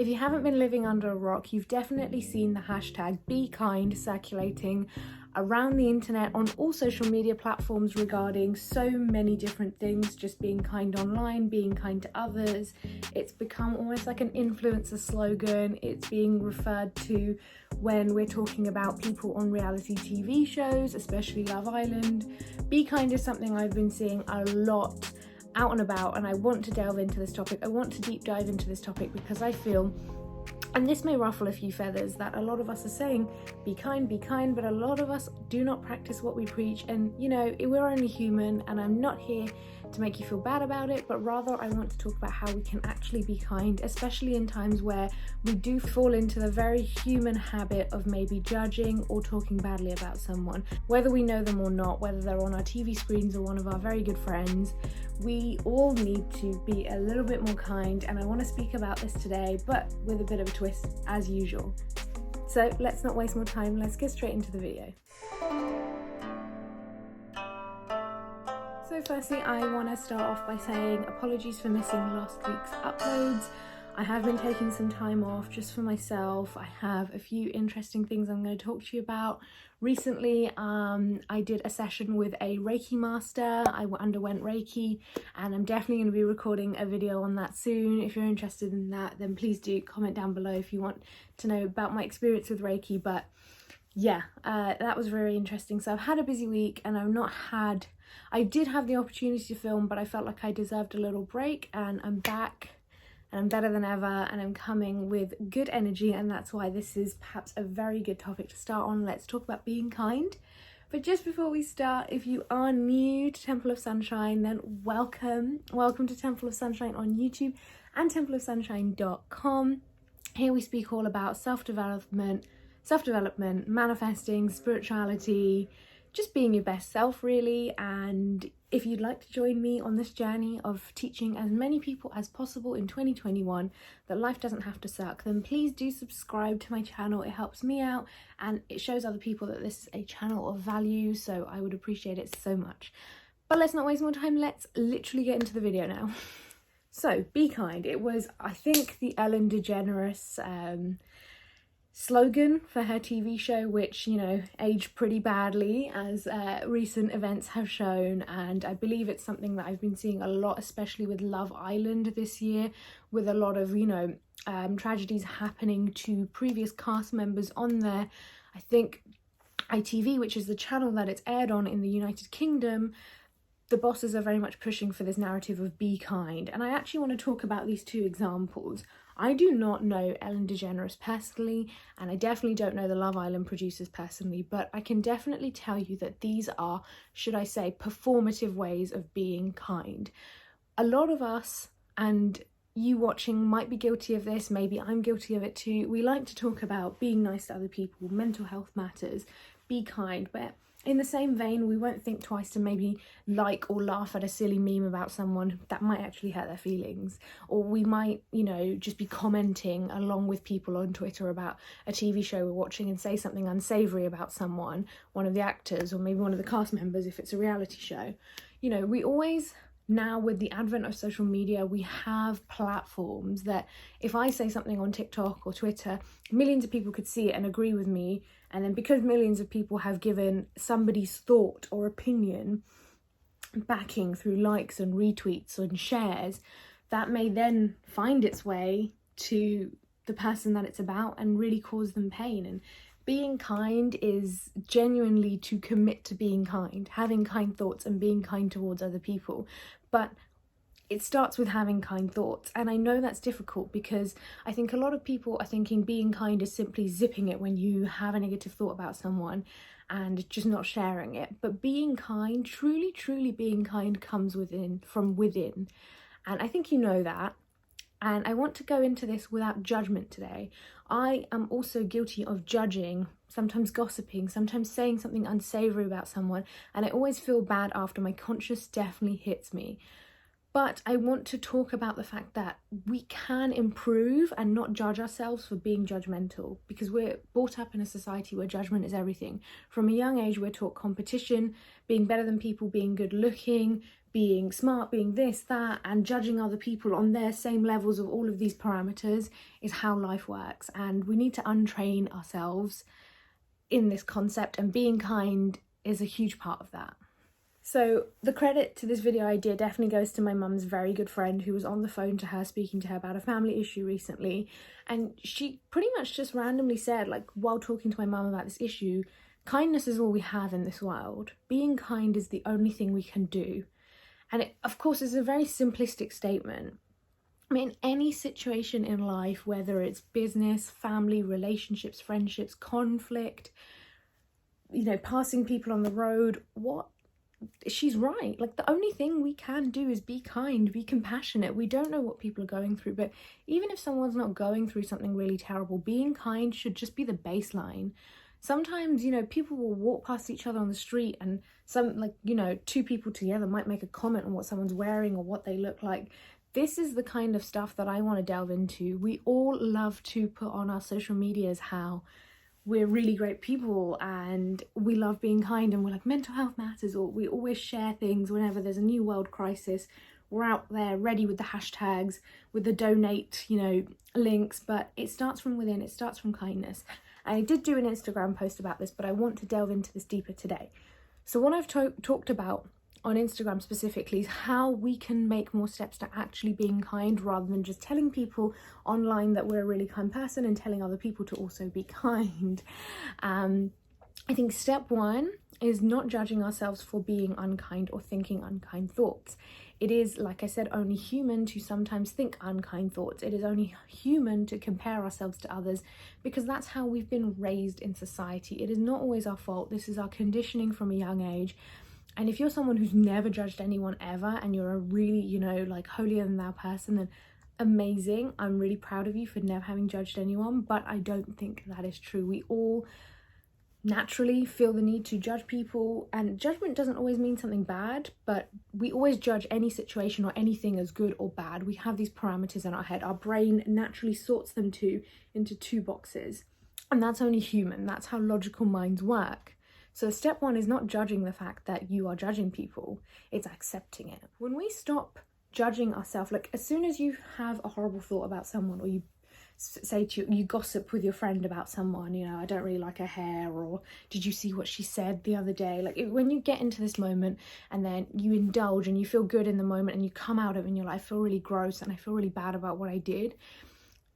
If you haven't been living under a rock, you've definitely seen the hashtag Bekind circulating around the internet on all social media platforms regarding so many different things, just being kind online, being kind to others. It's become almost like an influencer slogan. It's being referred to when we're talking about people on reality TV shows, especially Love Island. Bekind is something I've been seeing a lot out and about, and I want to delve into this topic. I want to deep dive into this topic because I feel, and this may ruffle a few feathers, that a lot of us are saying be kind, but a lot of us do not practice what we preach. And you know, we're only human, and I'm not here to make you feel bad about it, but rather I want to talk about how we can actually be kind, especially in times where we do fall into the very human habit of maybe judging or talking badly about someone, whether we know them or not, whether they're on our TV screens or one of our very good friends. We all need to be a little bit more kind, and I want to speak about this today, but with a bit of a twist as usual. So let's not waste more time, let's get straight into the video. So firstly, I want to start off by saying apologies for missing last week's uploads. I have been taking some time off just for myself. I have a few interesting things I'm going to talk to you about. Recently, I did a session with a Reiki master. I underwent Reiki, and I'm definitely going to be recording a video on that soon. If you're interested in that, then please do comment down below if you want to know about my experience with Reiki. But yeah, that was very interesting. So I've had a busy week, and I did have the opportunity to film, but I felt like I deserved a little break, and I'm back. And I'm better than ever, and I'm coming with good energy, and that's why this is perhaps a very good topic to start on. Let's talk about being kind. But just before we start, if you are new to Temple of Sunshine, then welcome to Temple of Sunshine on YouTube and templeofsunshine.com. Here we speak all about self-development, manifesting, spirituality, just being your best self really. And if you'd like to join me on this journey of teaching as many people as possible in 2021 that life doesn't have to suck, then please do subscribe to my channel. It helps me out and it shows other people that this is a channel of value, so I would appreciate it so much. But let's not waste more time, let's literally get into the video now. So, be kind. It was, I think, the Ellen DeGeneres slogan for her TV show, which, you know, aged pretty badly as recent events have shown, and I believe it's something that I've been seeing a lot, especially with Love Island this year, with a lot of, you know, tragedies happening to previous cast members on there. I think ITV, which is the channel that it's aired on in the United Kingdom, the bosses are very much pushing for this narrative of be kind, and I actually want to talk about these two examples. I do not know Ellen DeGeneres personally, and I definitely don't know the Love Island producers personally, but I can definitely tell you that these are, should I say, performative ways of being kind. A lot of us, and you watching might be guilty of this, maybe I'm guilty of it too, we like to talk about being nice to other people, mental health matters, be kind, but in the same vein, we won't think twice to maybe like or laugh at a silly meme about someone that might actually hurt their feelings. Or we might, you know, just be commenting along with people on Twitter about a TV show we're watching and say something unsavory about someone, one of the actors, or maybe one of the cast members if it's a reality show. You know, we always, now with the advent of social media, we have platforms that if I say something on TikTok or Twitter, millions of people could see it and agree with me. And then because millions of people have given somebody's thought or opinion backing through likes and retweets and shares, that may then find its way to the person that it's about and really cause them pain. And being kind is genuinely to commit to being kind, having kind thoughts and being kind towards other people. But it starts with having kind thoughts, and I know that's difficult because I think a lot of people are thinking being kind is simply zipping it when you have a negative thought about someone and just not sharing it. But being kind, truly being kind, comes from within, and I think you know that. And I want to go into this without judgment today. I am also guilty of judging, sometimes gossiping, sometimes saying something unsavory about someone, and I always feel bad after. My conscience definitely hits me. But I want to talk about the fact that we can improve and not judge ourselves for being judgmental, because we're brought up in a society where judgment is everything. From a young age, we're taught competition, being better than people, being good looking, being smart, being this, that, and judging other people on their same levels of all of these parameters is how life works. And we need to untrain ourselves in this concept, and being kind is a huge part of that. So the credit to this video idea definitely goes to my mum's very good friend, who was on the phone to her, speaking to her about a family issue recently. And she pretty much just randomly said, like, while talking to my mum about this issue, kindness is all we have in this world. Being kind is the only thing we can do. And it, of course, is a very simplistic statement. I mean, any situation in life, whether it's business, family, relationships, friendships, conflict, you know, passing people on the road, she's right. Like, the only thing we can do is be kind, be compassionate. We don't know what people are going through, but even if someone's not going through something really terrible, being kind should just be the baseline. Sometimes, you know, people will walk past each other on the street, and two people together might make a comment on what someone's wearing or what they look like. This is the kind of stuff that I want to delve into. We all love to put on our social medias how we're really great people and we love being kind, and we're like, mental health matters, or we always share things whenever there's a new world crisis. We're out there ready with the hashtags, with the donate, links, but it starts from within. It starts from kindness. And I did do an Instagram post about this, but I want to delve into this deeper today. So what I've talked about on Instagram specifically is how we can make more steps to actually being kind, rather than just telling people online that we're a really kind person and telling other people to also be kind. I think step one is not judging ourselves for being unkind or thinking unkind thoughts. It is, like I said, only human to sometimes think unkind thoughts. It is only human to compare ourselves to others, because that's how we've been raised in society. It is not always our fault. This is our conditioning from a young age. And if you're someone who's never judged anyone ever, and you're a really, holier than thou person, then amazing. I'm really proud of you for never having judged anyone, but I don't think that is true. We all naturally feel the need to judge people, and judgment doesn't always mean something bad, but we always judge any situation or anything as good or bad. We have these parameters in our head. Our brain naturally sorts them into two boxes, and that's only human. That's how logical minds work. So step one is not judging the fact that you are judging people, it's accepting it. When we stop judging ourselves, like as soon as you have a horrible thought about someone, or you say you gossip with your friend about someone, I don't really like her hair, or did you see what she said the other day? When you get into this moment and then you indulge and you feel good in the moment, and you come out of it and you're like, I feel really gross and I feel really bad about what I did.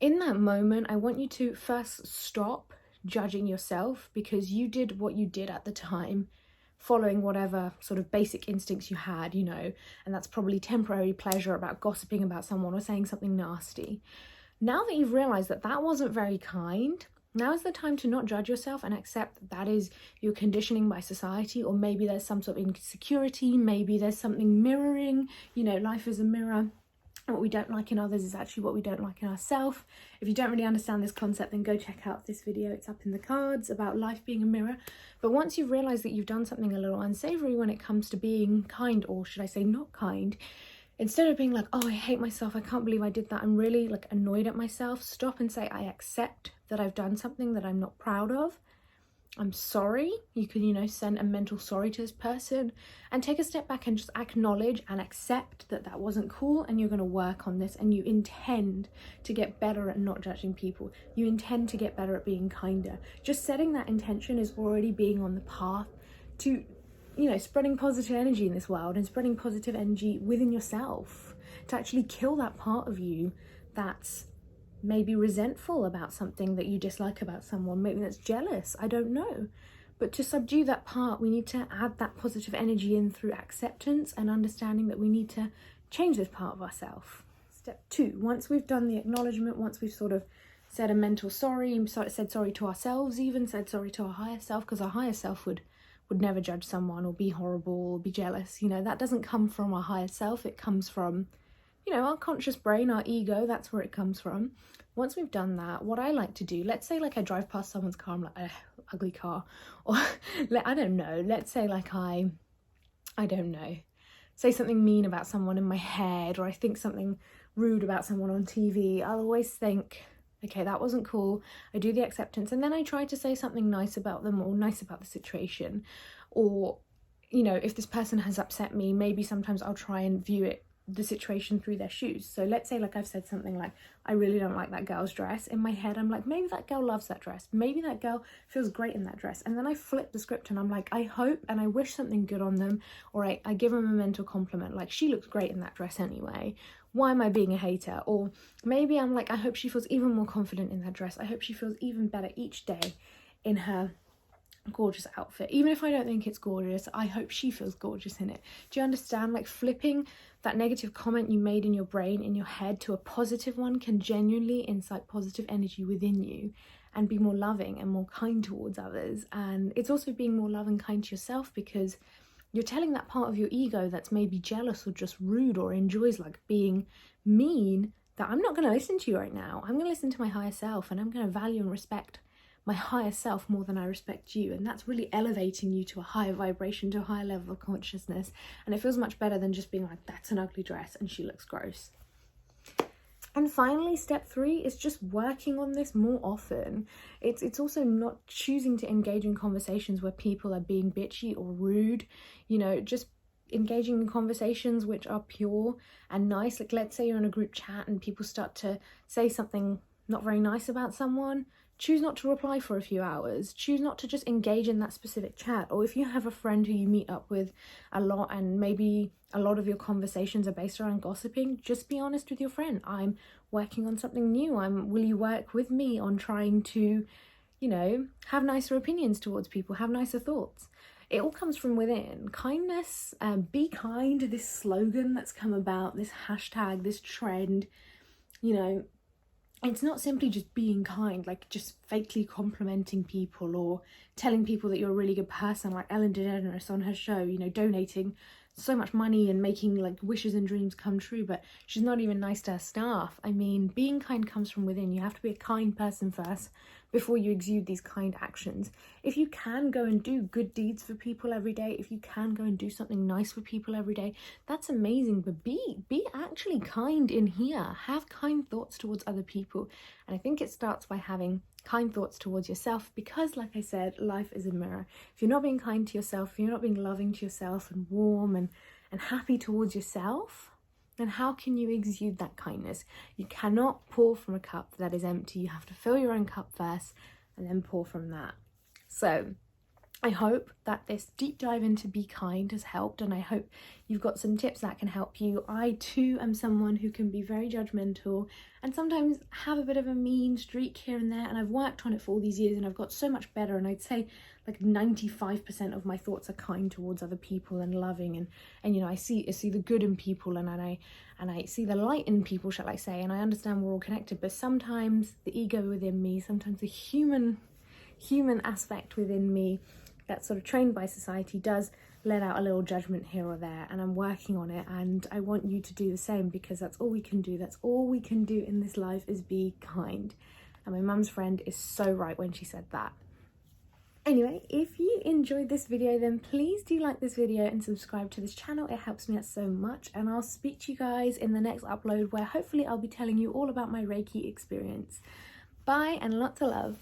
In that moment, I want you to first stop judging yourself, because you did what you did at the time, following whatever sort of basic instincts you had, and that's probably temporary pleasure about gossiping about someone or saying something nasty. Now that you've realized that that wasn't very kind, now is the time to not judge yourself and accept that is your conditioning by society, or maybe there's some sort of insecurity, maybe there's something mirroring, life is a mirror. What we don't like in others is actually what we don't like in ourselves. If you don't really understand this concept, then go check out this video. It's up in the cards about life being a mirror. But once you've realized that you've done something a little unsavory when it comes to being kind, or should I say not kind, instead of being like, oh, I hate myself, I can't believe I did that, I'm really annoyed at myself, stop and say, I accept that I've done something that I'm not proud of. I'm sorry. You can, send a mental sorry to this person, and take a step back and just acknowledge and accept that that wasn't cool, and you're going to work on this, and you intend to get better at not judging people. You intend to get better at being kinder. Just setting that intention is already being on the path to, spreading positive energy in this world, and spreading positive energy within yourself, to actually kill that part of you that's maybe resentful about something that you dislike about someone, maybe that's jealous, I don't know. But to subdue that part, we need to add that positive energy in through acceptance and understanding that we need to change this part of ourselves. Step two, once we've done the acknowledgement, once we've sort of said a mental sorry, said sorry to ourselves, even said sorry to our higher self, because our higher self would never judge someone or be horrible or be jealous. That doesn't come from our higher self. It comes from our conscious brain, our ego. That's where it comes from. Once we've done that, what I like to do, let's say I drive past someone's car, I'm like, ugly car, or I don't know, let's say I don't know, say something mean about someone in my head, or I think something rude about someone on TV, I'll always think, okay, that wasn't cool. I do the acceptance, and then I try to say something nice about them or nice about the situation. Or, you know, if this person has upset me, maybe sometimes I'll try and view the situation through their shoes. So let's say, like, I've said something like, I really don't like that girl's dress. In my head, I'm like, maybe that girl loves that dress. Maybe that girl feels great in that dress. And then I flip the script and I'm like, I hope and I wish something good on them. Or I give them a mental compliment, like, she looks great in that dress anyway. Why am I being a hater? Or maybe I'm like, I hope she feels even more confident in that dress. I hope she feels even better each day in her gorgeous outfit. Even if I don't think it's gorgeous, I hope she feels gorgeous in it. Do you understand? Like, flipping that negative comment you made in your brain, in your head, to a positive one can genuinely incite positive energy within you and be more loving and more kind towards others. And it's also being more loving and kind to yourself, because you're telling that part of your ego that's maybe jealous or just rude or enjoys like being mean, that I'm not going to listen to you right now. I'm going to listen to my higher self, and I'm going to value and respect my higher self more than I respect you. And that's really elevating you to a higher vibration, to a higher level of consciousness. And it feels much better than just being like, that's an ugly dress and she looks gross. And finally, step 3 is just working on this more often. It's also not choosing to engage in conversations where people are being bitchy or rude, you know, just engaging in conversations which are pure and nice. Like, let's say you're in a group chat and people start to say something not very nice about someone. Choose not to reply for a few hours. Choose not to just engage in that specific chat. Or if you have a friend who you meet up with a lot and maybe a lot of your conversations are based around gossiping, just be honest with your friend. I'm working on something new. Will you work with me on trying to, you know, have nicer opinions towards people, have nicer thoughts? It all comes from within. Kindness, be kind, this slogan that's come about, this hashtag, this trend, you know, it's not simply just being kind, like just fakely complimenting people or telling people that you're a really good person, like Ellen DeGeneres on her show, you know, donating so much money and making like wishes and dreams come true, but she's not even nice to her staff. I mean, being kind comes from within. You have to be a kind person first before you exude these kind actions. If you can go and do good deeds for people every day, if you can go and do something nice for people every day, that's amazing. But be actually kind in here. Have kind thoughts towards other people. And I think it starts by having kind thoughts towards yourself, because like I said, life is a mirror. If you're not being kind to yourself, if you're not being loving to yourself and warm and happy towards yourself, then how can you exude that kindness? You cannot pour from a cup that is empty. You have to fill your own cup first and then pour from that. So I hope that this deep dive into Be Kind has helped, and I hope you've got some tips that can help you. I too am someone who can be very judgmental and sometimes have a bit of a mean streak here and there, and I've worked on it for all these years and I've got so much better, and I'd say like 95% of my thoughts are kind towards other people and loving, and you know, I see the good in people, and I see the light in people, shall I say, and I understand we're all connected. But sometimes the ego within me, sometimes the human aspect within me that's sort of trained by society does let out a little judgment here or there, and I'm working on it, and I want you to do the same, because that's all we can do. That's all we can do in this life, is be kind. And my mum's friend is so right when she said that. Anyway, if you enjoyed this video, then please do like this video and subscribe to this channel. It helps me out so much, and I'll speak to you guys in the next upload, where hopefully I'll be telling you all about my Reiki experience. Bye, and lots of love.